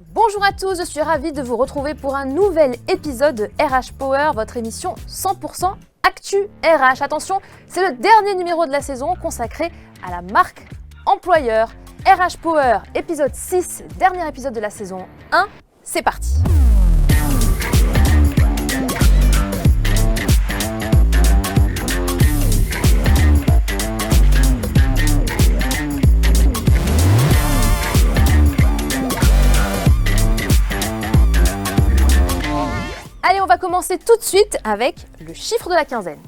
Bonjour à tous, je suis ravie de vous retrouver pour un nouvel épisode de RH Power, votre émission 100% Actu RH. Attention, c'est le dernier numéro de la saison consacré à la marque employeur. RH Power, épisode 6, dernier épisode de la saison 1, c'est parti. Allez, on va commencer tout de suite avec le chiffre de la quinzaine.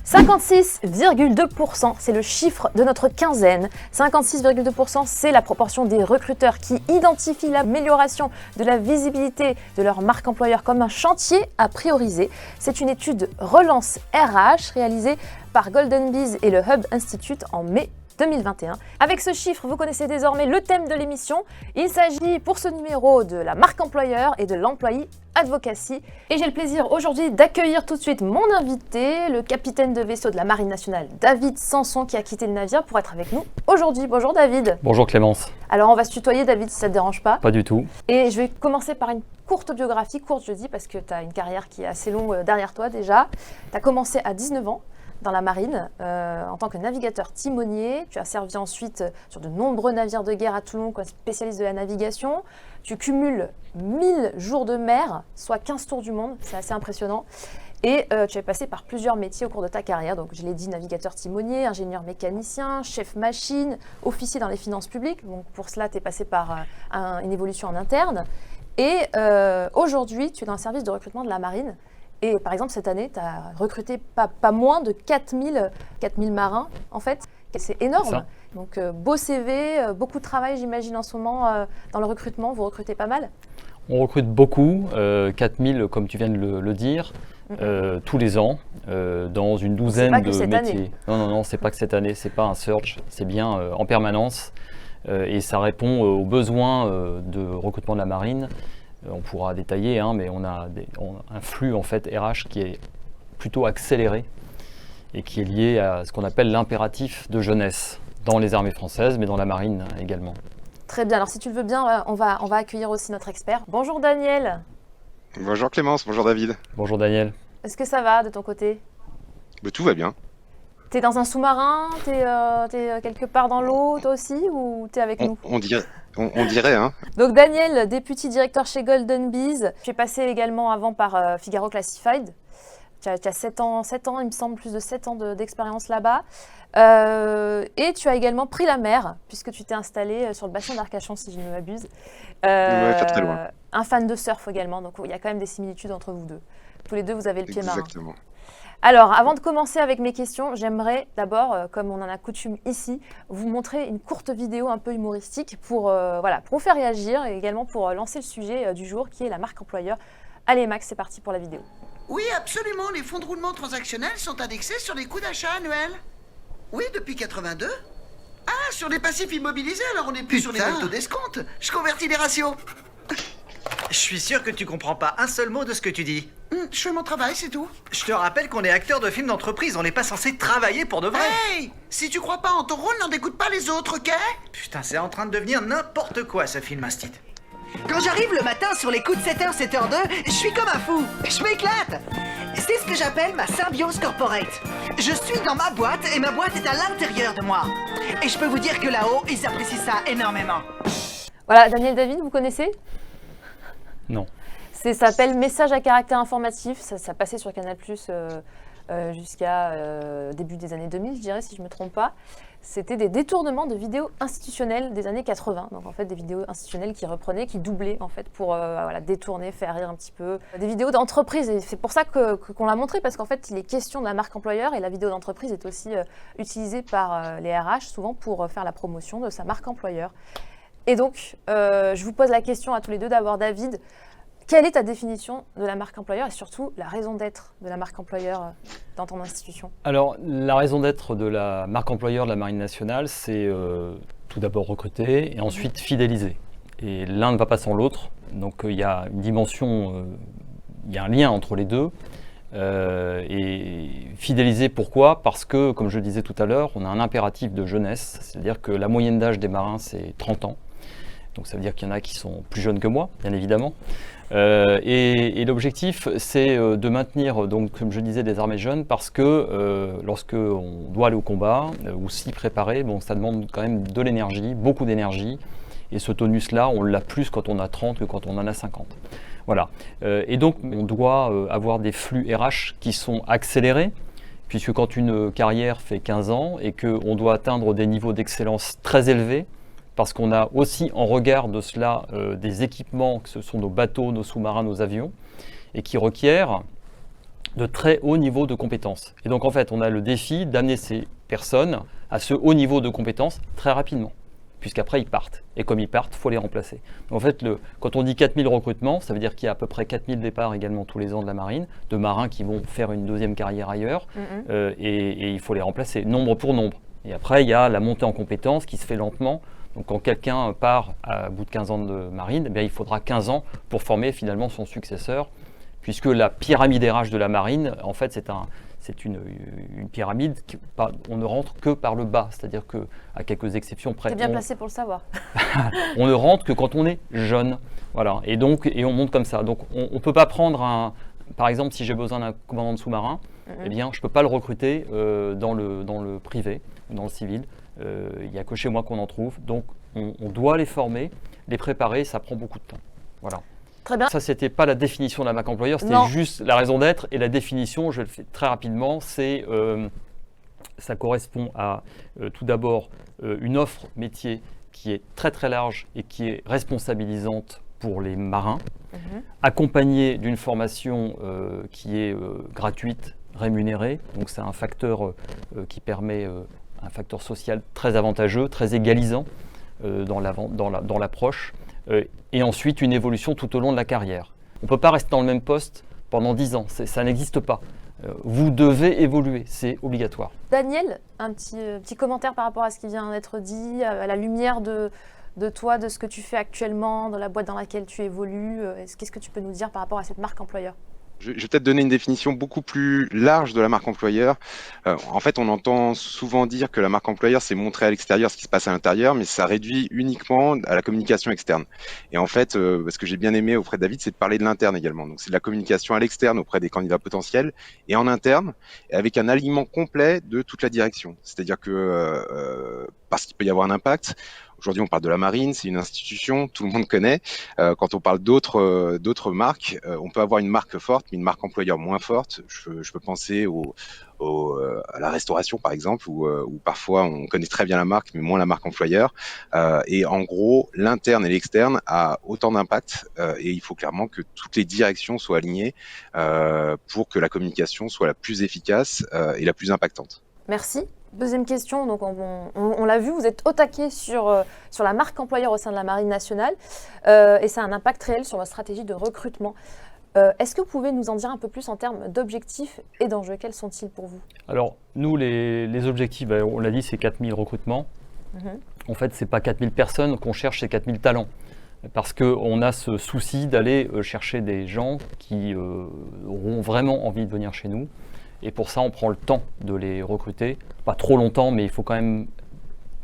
56,2%, c'est le chiffre de notre quinzaine. 56,2%, c'est la proportion des recruteurs qui identifient l'amélioration de la visibilité de leur marque employeur comme un chantier à prioriser. C'est une étude Relance RH réalisée par Golden Bees et le Hub Institute en mai 2021. Avec ce chiffre, vous connaissez désormais le thème de l'émission. Il s'agit pour ce numéro de la marque employeur et de l'employee advocacy. Et j'ai le plaisir aujourd'hui d'accueillir tout de suite mon invité, le capitaine de vaisseau de la Marine nationale, David Sanson, qui a quitté le navire pour être avec nous aujourd'hui. Bonjour David. Bonjour Clémence. Alors on va se tutoyer David si ça ne te dérange pas. Pas du tout. Et je vais commencer par une courte biographie, courte je dis parce que tu as une carrière qui est assez longue derrière toi déjà. Tu as commencé à 19 ans. Dans la marine, en tant que navigateur timonier. Tu as servi ensuite sur de nombreux navires de guerre à Toulon comme spécialiste de la navigation. Tu cumules 1000 jours de mer, soit 15 tours du monde, c'est assez impressionnant. Et tu es passé par plusieurs métiers au cours de ta carrière. Donc, je l'ai dit, navigateur timonier, ingénieur mécanicien, chef machine, officier dans les finances publiques. Donc, pour cela, tu es passé par une évolution en interne. Et aujourd'hui, tu es dans le service de recrutement de la marine. Et par exemple, cette année, tu as recruté pas moins de 4000 marins, en fait. C'est énorme. Donc, beau CV, beaucoup de travail, j'imagine, en ce moment, dans le recrutement. Vous recrutez pas mal? On recrute beaucoup, 4000, comme tu viens de le dire, tous les ans, dans une douzaine de métiers. Non, c'est pas que cette année, c'est pas un surge, c'est bien en permanence. Et ça répond aux besoins de recrutement de la marine. On pourra détailler, mais on a un flux en fait RH qui est plutôt accéléré et qui est lié à ce qu'on appelle l'impératif de jeunesse dans les armées françaises, mais dans la marine également. Très bien. Alors si tu le veux bien, on va accueillir aussi notre expert. Bonjour Daniel. Bonjour Clémence, bonjour David. Bonjour Daniel. Est-ce que ça va de ton côté? Tout va bien. T'es dans un sous-marin? T'es quelque part dans l'eau, toi aussi, ou t'es avec nous? On dirait, hein. Donc Daniel, député directeur chez Golden Bees. Tu es passé également avant par Figaro Classified. Tu as 7 ans, il me semble, plus de 7 ans d'expérience là-bas. Et tu as également pris la mer, puisque tu t'es installé sur le bassin d'Arcachon, si je ne m'abuse. Ouais, pas très loin. Un fan de surf également, donc il y a quand même des similitudes entre vous deux. Tous les deux, vous avez le pied marin. Exactement. Alors, avant de commencer avec mes questions, j'aimerais d'abord, comme on en a coutume ici, vous montrer une courte vidéo un peu humoristique pour vous faire réagir et également pour lancer le sujet du jour qui est la marque employeur. Allez Max, c'est parti pour la vidéo. Oui, absolument, les fonds de roulement transactionnels sont indexés sur les coûts d'achat annuels. Oui, depuis 82. Ah, sur les passifs immobilisés, alors on n'est plus sur les mêmes taux d'escompte. Je convertis les ratios. Je suis sûr que tu comprends pas un seul mot de ce que tu dis. Je fais mon travail, c'est tout. Je te rappelle qu'on est acteur de films d'entreprise, on n'est pas censé travailler pour de vrai. Hey, si tu crois pas en ton rôle, n'en dégoûte pas les autres, ok? Putain, c'est en train de devenir n'importe quoi ce film instit. Quand j'arrive le matin sur les coups de 7h, 7h02, je suis comme un fou. Je m'éclate. C'est ce que j'appelle ma symbiose corporate. Je suis dans ma boîte et ma boîte est à l'intérieur de moi. Et je peux vous dire que là-haut, ils apprécient ça énormément. Voilà, Daniel David, vous connaissez? Non. Ça s'appelle Message à caractère informatif. Ça passait sur Canal+, jusqu'à début des années 2000, je dirais, si je ne me trompe pas. C'était des détournements de vidéos institutionnelles des années 80. Donc en fait, des vidéos institutionnelles qui reprenaient, qui doublaient en fait pour détourner, faire rire un petit peu. Des vidéos d'entreprise. Et c'est pour ça qu'on l'a montré, parce qu'en fait, il est question de la marque employeur et la vidéo d'entreprise est aussi utilisée par les RH, souvent pour faire la promotion de sa marque employeur. Et donc, je vous pose la question à tous les deux, d'abord David. Quelle est ta définition de la marque employeur et surtout la raison d'être de la marque employeur dans ton institution? Alors, la raison d'être de la marque employeur de la Marine nationale, c'est tout d'abord recruter et ensuite fidéliser. Et l'un ne va pas sans l'autre. Donc, il y a une dimension, il y a un lien entre les deux. Et fidéliser, pourquoi? Parce que, comme je le disais tout à l'heure, on a un impératif de jeunesse, c'est-à-dire que la moyenne d'âge des marins, c'est 30 ans. Donc ça veut dire qu'il y en a qui sont plus jeunes que moi, bien évidemment. Et l'objectif, c'est de maintenir, donc, comme je disais, des armées jeunes, parce que lorsque on doit aller au combat ou s'y préparer, bon, ça demande quand même de l'énergie, beaucoup d'énergie. Et ce tonus-là, on l'a plus quand on a 30 que quand on en a 50. Voilà. Et donc, on doit avoir des flux RH qui sont accélérés, puisque quand une carrière fait 15 ans et qu'on doit atteindre des niveaux d'excellence très élevés, parce qu'on a aussi en regard de cela des équipements, que ce sont nos bateaux, nos sous-marins, nos avions, et qui requièrent de très hauts niveaux de compétences. Et donc, en fait, on a le défi d'amener ces personnes à ce haut niveau de compétences très rapidement, puisqu'après, ils partent. Et comme ils partent, il faut les remplacer. Donc, en fait, quand on dit 4000 recrutements, ça veut dire qu'il y a à peu près 4000 départs également tous les ans de la marine, de marins qui vont faire une deuxième carrière ailleurs, et il faut les remplacer, nombre pour nombre. Et après, il y a la montée en compétences qui se fait lentement. Donc, quand quelqu'un part à bout de 15 ans de marine, eh bien, il faudra 15 ans pour former finalement son successeur, puisque la pyramide RH de la marine, en fait, c'est une pyramide, on ne rentre que par le bas, c'est-à-dire qu'à quelques exceptions près. Tu es bien placé pour le savoir. On ne rentre que quand on est jeune. Voilà. Et on monte comme ça. Donc, on ne peut pas prendre par exemple, si j'ai besoin d'un commandant de sous-marin, eh bien, je ne peux pas le recruter dans le privé, dans le civil. Il n'y a que chez moi qu'on en trouve. Donc, on doit les former, les préparer, ça prend beaucoup de temps. Voilà. Très bien. Ça, c'était pas la définition de la marque employeur, c'était juste la raison d'être. Et la définition, je le fais très rapidement, ça correspond à tout d'abord une offre métier qui est très très large et qui est responsabilisante pour les marins, accompagnée d'une formation qui est gratuite, rémunérée. Donc c'est un facteur qui permet un facteur social très avantageux, très égalisant dans l'approche. Et ensuite une évolution tout au long de la carrière. On ne peut pas rester dans le même poste pendant 10 ans, ça n'existe pas. Vous devez évoluer, c'est obligatoire. Daniel, un petit commentaire par rapport à ce qui vient d'être dit, à la lumière de toi, de ce que tu fais actuellement, de la boîte dans laquelle tu évolues. Qu'est-ce que tu peux nous dire par rapport à cette marque employeur ? Je vais peut-être donner une définition beaucoup plus large de la marque employeur. En fait, on entend souvent dire que la marque employeur, c'est montrer à l'extérieur ce qui se passe à l'intérieur, mais ça réduit uniquement à la communication externe. Et en fait, ce que j'ai bien aimé auprès de David, c'est de parler de l'interne également. Donc, c'est de la communication à l'externe auprès des candidats potentiels et en interne, avec un alignement complet de toute la direction. C'est-à-dire que parce qu'il peut y avoir un impact. Aujourd'hui, on parle de la marine, c'est une institution, tout le monde connaît. Quand on parle d'autres marques, on peut avoir une marque forte, mais une marque employeur moins forte. Je peux penser à la restauration, par exemple, où parfois on connaît très bien la marque, mais moins la marque employeur. Et en gros, l'interne et l'externe a autant d'impact, et il faut clairement que toutes les directions soient alignées pour que la communication soit la plus efficace et la plus impactante. Merci. Deuxième question, donc on l'a vu, vous êtes au taquet sur la marque employeur au sein de la Marine nationale et ça a un impact réel sur votre stratégie de recrutement. Est-ce que vous pouvez nous en dire un peu plus en termes d'objectifs et d'enjeux? Quels sont-ils pour vous? Alors, nous, les objectifs, on l'a dit, c'est 4000 recrutements. En fait, ce n'est pas 4000 personnes qu'on cherche, c'est 4000 talents. Parce qu'on a ce souci d'aller chercher des gens qui auront vraiment envie de venir chez nous. Et pour ça, on prend le temps de les recruter. Pas trop longtemps, mais il faut quand même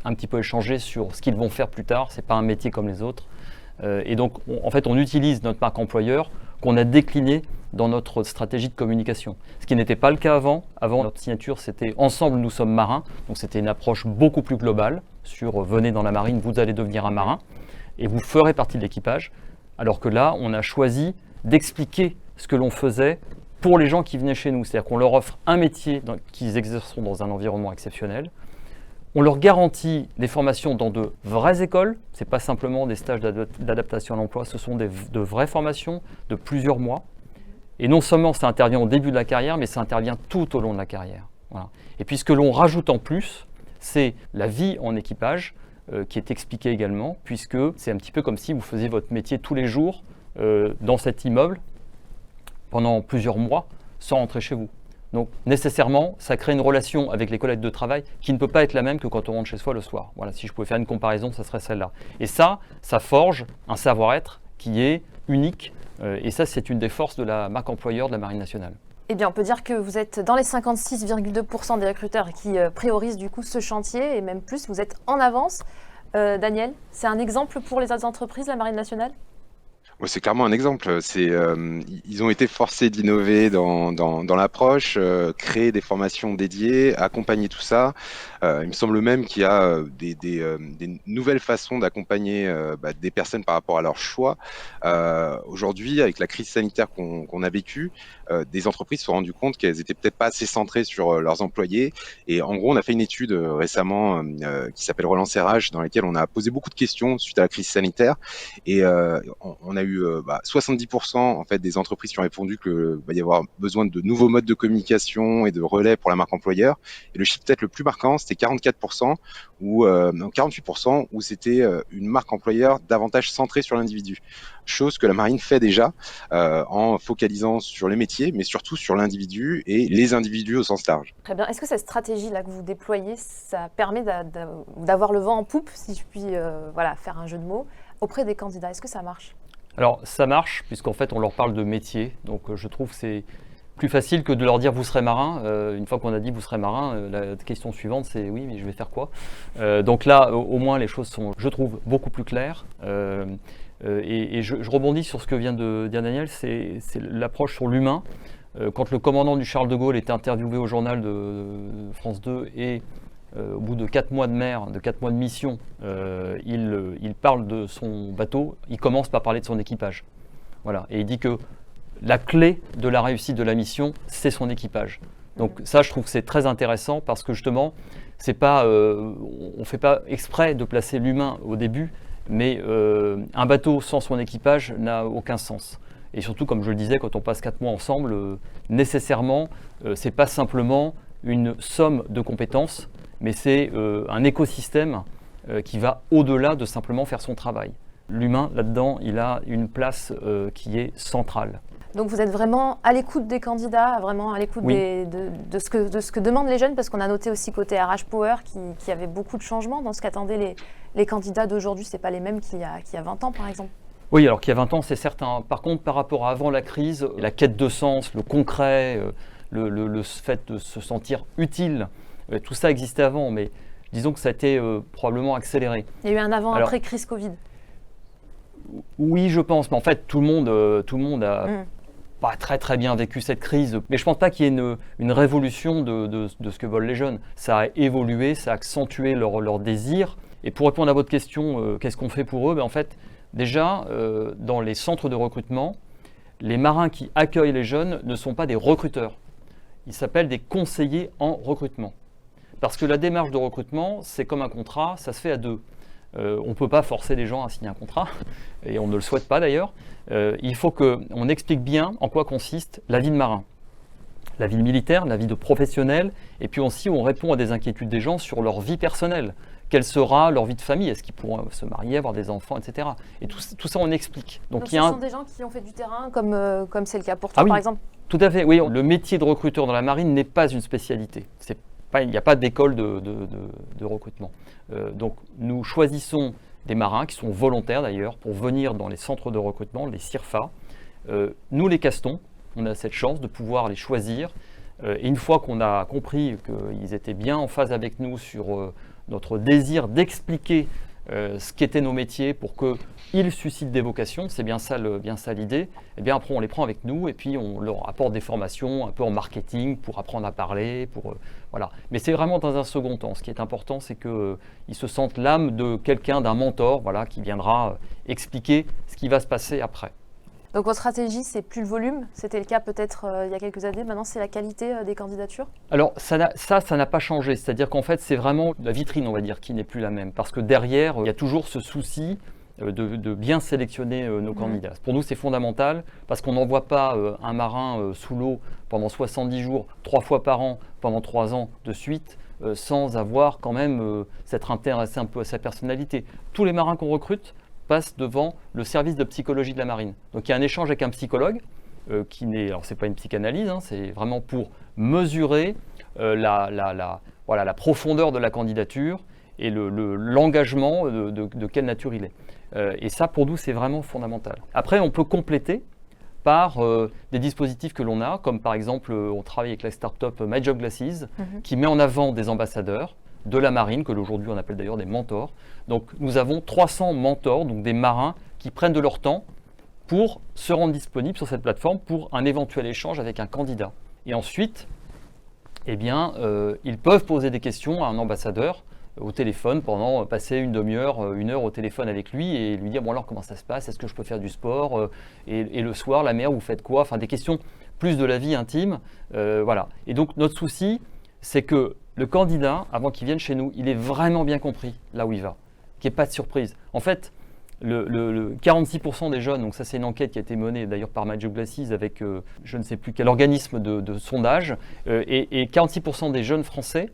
un petit peu échanger sur ce qu'ils vont faire plus tard. Ce n'est pas un métier comme les autres. Et donc, en fait, on utilise notre marque employeur qu'on a déclinée dans notre stratégie de communication. Ce qui n'était pas le cas avant. Avant, notre signature, c'était « Ensemble, nous sommes marins ». Donc, c'était une approche beaucoup plus globale sur « Venez dans la marine, vous allez devenir un marin et vous ferez partie de l'équipage ». Alors que là, on a choisi d'expliquer ce que l'on faisait pour les gens qui venaient chez nous. C'est-à-dire qu'on leur offre un métier qu'ils exerceront dans un environnement exceptionnel. On leur garantit des formations dans de vraies écoles. Ce n'est pas simplement des stages d'adaptation à l'emploi, ce sont de vraies formations de plusieurs mois. Et non seulement ça intervient au début de la carrière, mais ça intervient tout au long de la carrière. Voilà. Et puis ce que l'on rajoute en plus, c'est la vie en équipage, qui est expliquée également, puisque c'est un petit peu comme si vous faisiez votre métier tous les jours dans cet immeuble, pendant plusieurs mois, sans rentrer chez vous. Donc nécessairement, ça crée une relation avec les collègues de travail qui ne peut pas être la même que quand on rentre chez soi le soir. Voilà, si je pouvais faire une comparaison, ça serait celle-là. Et ça forge un savoir-être qui est unique. Et ça, c'est une des forces de la marque employeur de la Marine nationale. Eh bien, on peut dire que vous êtes dans les 56,2% des recruteurs qui priorisent du coup ce chantier et même plus, vous êtes en avance. Daniel, c'est un exemple pour les autres entreprises, la Marine nationale? Ouais, c'est clairement un exemple. Ils ont été forcés d'innover dans l'approche, créer des formations dédiées, accompagner tout ça. Il me semble même qu'il y a des nouvelles façons d'accompagner des personnes par rapport à leur choix. Aujourd'hui, avec la crise sanitaire qu'on a vécue, des entreprises se sont rendues compte qu'elles étaient peut-être pas assez centrées sur leurs employés. Et en gros, on a fait une étude récemment qui s'appelle Relance RH, dans laquelle on a posé beaucoup de questions suite à la crise sanitaire. Et on a eu 70% en fait des entreprises qui ont répondu que va y avoir besoin de nouveaux modes de communication et de relais pour la marque employeur. Et le chiffre peut-être le plus marquant, c'était 44% ou 48% où c'était une marque employeur davantage centrée sur l'individu. Chose que la marine fait déjà en focalisant sur les métiers, mais surtout sur l'individu et les individus au sens large. Très bien. Est-ce que cette stratégie-là que vous déployez, ça permet d'avoir le vent en poupe, si je puis faire un jeu de mots, auprès des candidats? Est-ce que ça marche? Alors ça marche, puisqu'en fait on leur parle de métier, donc je trouve que c'est plus facile que de leur dire vous serez marin. Une fois qu'on a dit vous serez marin, la question suivante c'est oui mais je vais faire quoi? Donc là au moins les choses sont, je trouve, beaucoup plus claires. Et je rebondis sur ce que vient de dire Daniel, c'est l'approche sur l'humain. Quand le commandant du Charles de Gaulle était interviewé au journal de France 2 et au bout de 4 mois de mer, de 4 mois de mission, il parle de son bateau, il commence par parler de son équipage. Voilà. Et il dit que la clé de la réussite de la mission, c'est son équipage. Donc ça, je trouve que c'est très intéressant parce que justement, c'est pas, on ne fait pas exprès de placer l'humain au début, mais un bateau sans son équipage n'a aucun sens. Et surtout, comme je le disais, quand on passe 4 mois ensemble, nécessairement, c'est pas simplement une somme de compétences, mais c'est un écosystème qui va au-delà de simplement faire son travail. L'humain, là-dedans, il a une place qui est centrale. Donc vous êtes vraiment à l'écoute des candidats, vraiment à l'écoute Oui. de ce que demandent les jeunes, parce qu'on a noté aussi côté RH Power qu'il y avait beaucoup de changements dans ce qu'attendaient les candidats d'aujourd'hui. Ce n'est pas les mêmes qu'il y a 20 ans, par exemple. Oui, alors qu'il y a 20 ans, c'est certain. Par contre, par rapport à avant la crise, la quête de sens, le concret, le fait de se sentir utile, tout ça existait avant, mais disons que ça a été probablement accéléré. Il y a eu un avant-après crise Covid. Oui, je pense, mais en fait, tout le monde a pas très bien vécu cette crise. Mais je ne pense pas qu'il y ait une révolution de ce que veulent les jeunes. Ça a évolué, ça a accentué leur désir. Et pour répondre à votre question, qu'est-ce qu'on fait pour eux? En fait, déjà, dans les centres de recrutement, les marins qui accueillent les jeunes ne sont pas des recruteurs. Ils s'appellent des conseillers en recrutement. Parce que la démarche de recrutement, c'est comme un contrat, ça se fait à deux. On ne peut pas forcer les gens à signer un contrat, et on ne le souhaite pas d'ailleurs. Il faut qu'on explique bien en quoi consiste la vie de marin. La vie de militaire, la vie de professionnel, et puis aussi on répond à des inquiétudes des gens sur leur vie personnelle. Quelle sera leur vie de famille? Est-ce qu'ils pourront se marier, avoir des enfants, etc. Et tout ça, on explique. Donc ce sont des gens qui ont fait du terrain, comme c'est le cas pour toi, par exemple? Tout à fait, oui. Le métier de recruteur dans la marine n'est pas une spécialité. Il n'y a pas d'école de recrutement. Donc nous choisissons des marins qui sont volontaires d'ailleurs pour venir dans les centres de recrutement, les CIRFA. Nous les castons, on a cette chance de pouvoir les choisir. Et une fois qu'on a compris qu'ils étaient bien en phase avec nous sur notre désir d'expliquer ce qu'étaient nos métiers pour qu'ils suscitent des vocations, c'est bien ça l'idée, et bien après on les prend avec nous et puis on leur apporte des formations un peu en marketing pour apprendre à parler, voilà. Mais c'est vraiment dans un second temps. Ce qui est important, c'est qu'ils se sentent l'âme de quelqu'un, d'un mentor, voilà, qui viendra expliquer ce qui va se passer après. Donc votre stratégie, c'est plus le volume, c'était le cas peut-être il y a quelques années, maintenant c'est la qualité des candidatures? Alors ça n'a pas changé, c'est-à-dire qu'en fait c'est vraiment la vitrine, on va dire, qui n'est plus la même, parce que derrière, il y a toujours ce souci de bien sélectionner nos candidats. Pour nous c'est fondamental, parce qu'on n'envoie pas un marin sous l'eau pendant 70 jours, 3 fois par an, pendant 3 ans de suite, sans avoir quand même s'être intéressé un peu à sa personnalité. Tous les marins qu'on recrute passe devant le service de psychologie de la marine. Donc il y a un échange avec un psychologue qui n'est, alors c'est pas une psychanalyse, c'est vraiment pour mesurer la profondeur de la candidature et l'engagement de quelle nature il est. Et ça pour nous c'est vraiment fondamental. Après on peut compléter par des dispositifs que l'on a, comme par exemple, on travaille avec la start-up My Job Glasses, qui met en avant des ambassadeurs de la marine, que aujourd'hui on appelle d'ailleurs des mentors. Donc nous avons 300 mentors, donc des marins qui prennent de leur temps pour se rendre disponibles sur cette plateforme pour un éventuel échange avec un candidat. Et ensuite, eh bien, ils peuvent poser des questions à un ambassadeur au téléphone pendant passer une demi-heure, une heure au téléphone avec lui et lui dire bon alors comment ça se passe, est-ce que je peux faire du sport et le soir, la mère, vous faites quoi? Enfin des questions plus de la vie intime. Voilà. Et donc notre souci, c'est que le candidat, avant qu'il vienne chez nous, il ait vraiment bien compris là où il va, qu'il n'y ait pas de surprise. En fait, le 46% des jeunes, donc ça c'est une enquête qui a été menée d'ailleurs par My Job Glasses avec je ne sais plus quel organisme de sondage, et 46% des jeunes français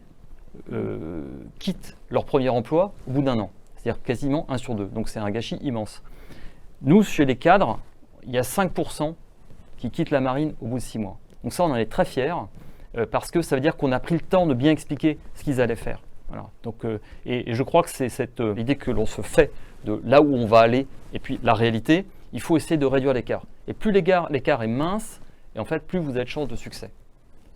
quittent leur premier emploi au bout d'un an, c'est-à-dire quasiment 1 sur 2, donc c'est un gâchis immense. Nous, chez les cadres, il y a 5% qui quittent la marine au bout de 6 mois. Donc ça, on en est très fiers, parce que ça veut dire qu'on a pris le temps de bien expliquer ce qu'ils allaient faire. Voilà. Donc, et je crois que c'est cette idée que l'on se fait de là où on va aller et puis la réalité, il faut essayer de réduire l'écart. Et plus l'écart est mince, et en fait, plus vous avez de chances de succès.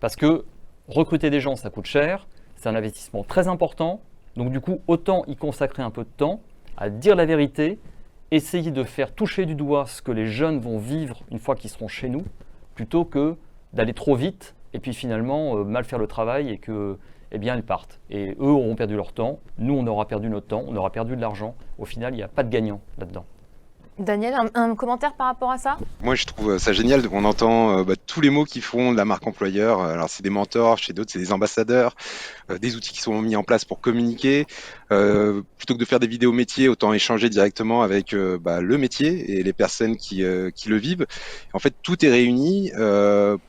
Parce que recruter des gens, ça coûte cher, c'est un investissement très important, donc du coup, autant y consacrer un peu de temps à dire la vérité, essayer de faire toucher du doigt ce que les jeunes vont vivre une fois qu'ils seront chez nous, plutôt que d'aller trop vite et puis finalement mal faire le travail et que eh bien, ils partent. Et eux auront perdu leur temps, nous on aura perdu notre temps, on aura perdu de l'argent. Au final, il n'y a pas de gagnant là-dedans. Daniel, un commentaire par rapport à ça? Moi, je trouve ça génial. On entend tous les mots qui font de la marque employeur. Alors, c'est des mentors, chez d'autres, c'est des ambassadeurs, des outils qui sont mis en place pour communiquer. Plutôt que de faire des vidéos métiers, autant échanger directement avec le métier et les personnes qui le vivent. En fait, tout est réuni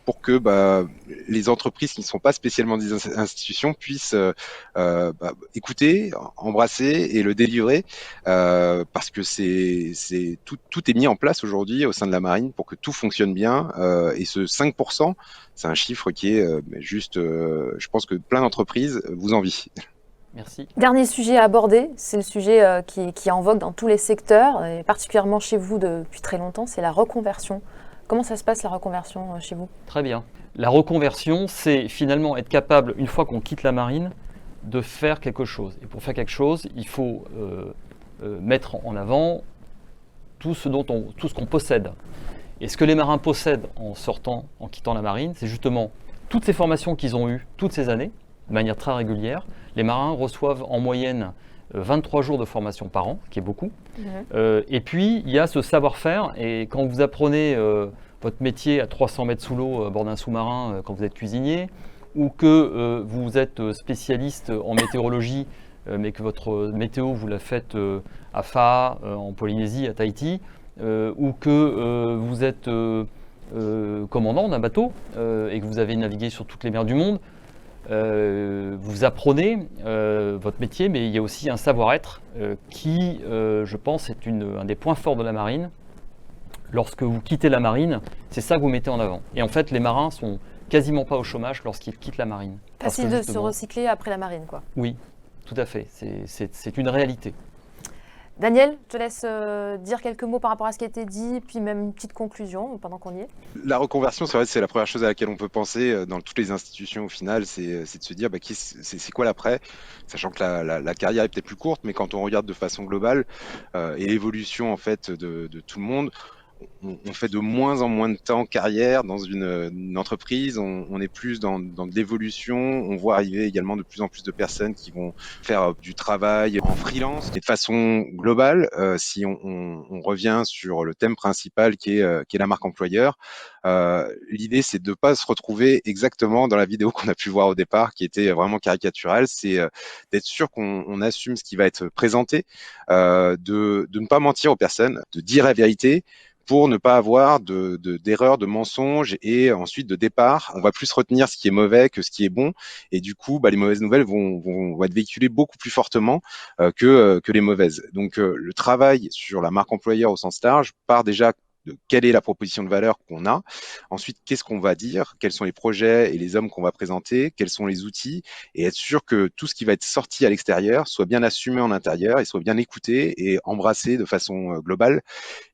pour que les entreprises qui ne sont pas spécialement des institutions puissent écouter, embrasser et le délivrer, parce que tout est mis en place aujourd'hui au sein de la marine pour que tout fonctionne bien. Et ce 5%, c'est un chiffre qui est je pense que plein d'entreprises vous envient. Merci. Dernier sujet à aborder, c'est le sujet qui est en vogue dans tous les secteurs, et particulièrement chez vous depuis très longtemps, c'est la reconversion. Comment ça se passe la reconversion chez vous? Très bien. La reconversion, c'est finalement être capable, une fois qu'on quitte la marine, de faire quelque chose. Et pour faire quelque chose, il faut mettre en avant tout ce qu'on possède. Et ce que les marins possèdent en quittant la marine, c'est justement toutes ces formations qu'ils ont eues toutes ces années, de manière très régulière. Les marins reçoivent en moyenne 23 jours de formation par an, qui est beaucoup. Et puis, il y a ce savoir-faire. Et quand vous apprenez votre métier à 300 mètres sous l'eau à bord d'un sous-marin quand vous êtes cuisinier, ou que vous êtes spécialiste en météorologie, mais que votre météo, vous la faites à Faa, en Polynésie, à Tahiti, ou que vous êtes commandant d'un bateau et que vous avez navigué sur toutes les mers du monde, vous apprenez votre métier, mais il y a aussi un savoir-être qui, je pense, est un des points forts de la marine. Lorsque vous quittez la marine, c'est ça que vous mettez en avant. Et en fait, les marins sont quasiment pas au chômage lorsqu'ils quittent la marine. Facile de se recycler après la marine, quoi. Oui, tout à fait. C'est une réalité. Daniel, je te laisse dire quelques mots par rapport à ce qui a été dit, puis même une petite conclusion pendant qu'on y est. La reconversion, c'est vrai, c'est la première chose à laquelle on peut penser dans toutes les institutions au final, c'est de se dire c'est quoi l'après, sachant que la carrière est peut-être plus courte, mais quand on regarde de façon globale et l'évolution en fait de tout le monde, on fait de moins en moins de temps carrière dans une entreprise, on est plus dans de l'évolution, on voit arriver également de plus en plus de personnes qui vont faire du travail en freelance. Et de façon globale, si on revient sur le thème principal qui est la marque employeur, l'idée c'est de ne pas se retrouver exactement dans la vidéo qu'on a pu voir au départ, qui était vraiment caricaturale, c'est d'être sûr qu'on assume ce qui va être présenté, de ne pas mentir aux personnes, de dire la vérité, pour ne pas avoir d'erreurs, de mensonges et ensuite de départ. On va plus retenir ce qui est mauvais que ce qui est bon. Et du coup, les mauvaises nouvelles vont être véhiculées beaucoup plus fortement que les mauvaises. Donc, le travail sur la marque employeur au sens large part déjà quelle est la proposition de valeur qu'on a. Ensuite, qu'est-ce qu'on va dire, quels sont les projets et les hommes qu'on va présenter, quels sont les outils, et être sûr que tout ce qui va être sorti à l'extérieur soit bien assumé en intérieur et soit bien écouté et embrassé de façon globale.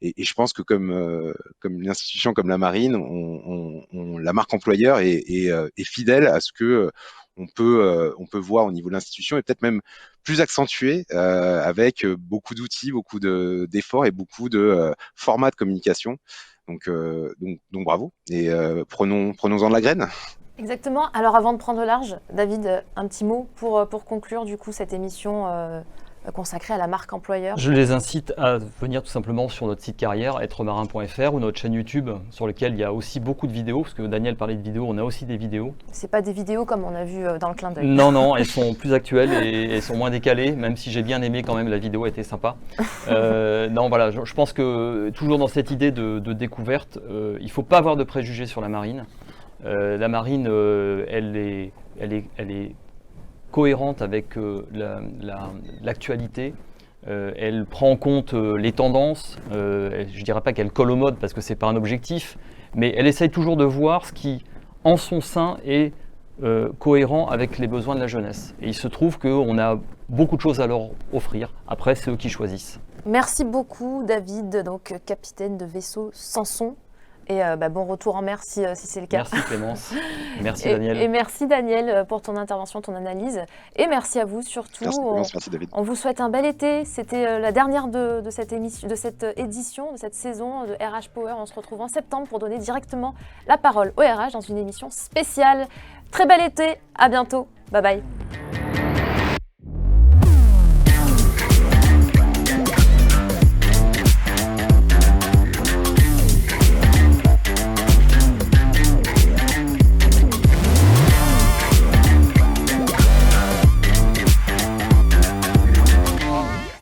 Et je pense que comme une institution comme la Marine, la marque employeur est fidèle à ce que on peut voir au niveau de l'institution et peut-être même plus accentué avec beaucoup d'outils, beaucoup d'efforts et beaucoup de formats de communication. Donc bravo et prenons-en de la graine. Exactement. Alors avant de prendre large, David, un petit mot pour conclure du coup cette émission consacrée à la marque employeur. Je les incite à venir tout simplement sur notre site carrière, êtremarin.fr ou notre chaîne YouTube sur laquelle il y a aussi beaucoup de vidéos, parce que Daniel parlait de vidéos, on a aussi des vidéos. C'est pas des vidéos comme on a vu dans le clin d'œil. Non, elles sont plus actuelles et elles sont moins décalées, même si j'ai bien aimé quand même, la vidéo était sympa. Non, voilà, je pense que toujours dans cette idée de découverte, il ne faut pas avoir de préjugés sur la marine. La marine, elle est cohérente avec l'actualité. Elle prend en compte les tendances. Je ne dirais pas qu'elle colle aux modes parce que ce n'est pas un objectif, mais elle essaye toujours de voir ce qui, en son sein, est cohérent avec les besoins de la jeunesse. Et il se trouve qu'on a beaucoup de choses à leur offrir. Après, c'est eux qui choisissent. Merci beaucoup, David, donc capitaine de vaisseau Samson. Et bon retour en mer si c'est le cas. Merci Clémence, merci Daniel. Et merci Daniel pour ton intervention, ton analyse. Et merci à vous surtout. Merci Clémence, merci David. On vous souhaite un bel été. C'était la dernière de cette édition, de cette saison de RH Power. On se retrouve en septembre pour donner directement la parole au RH dans une émission spéciale. Très bel été, à bientôt, bye bye.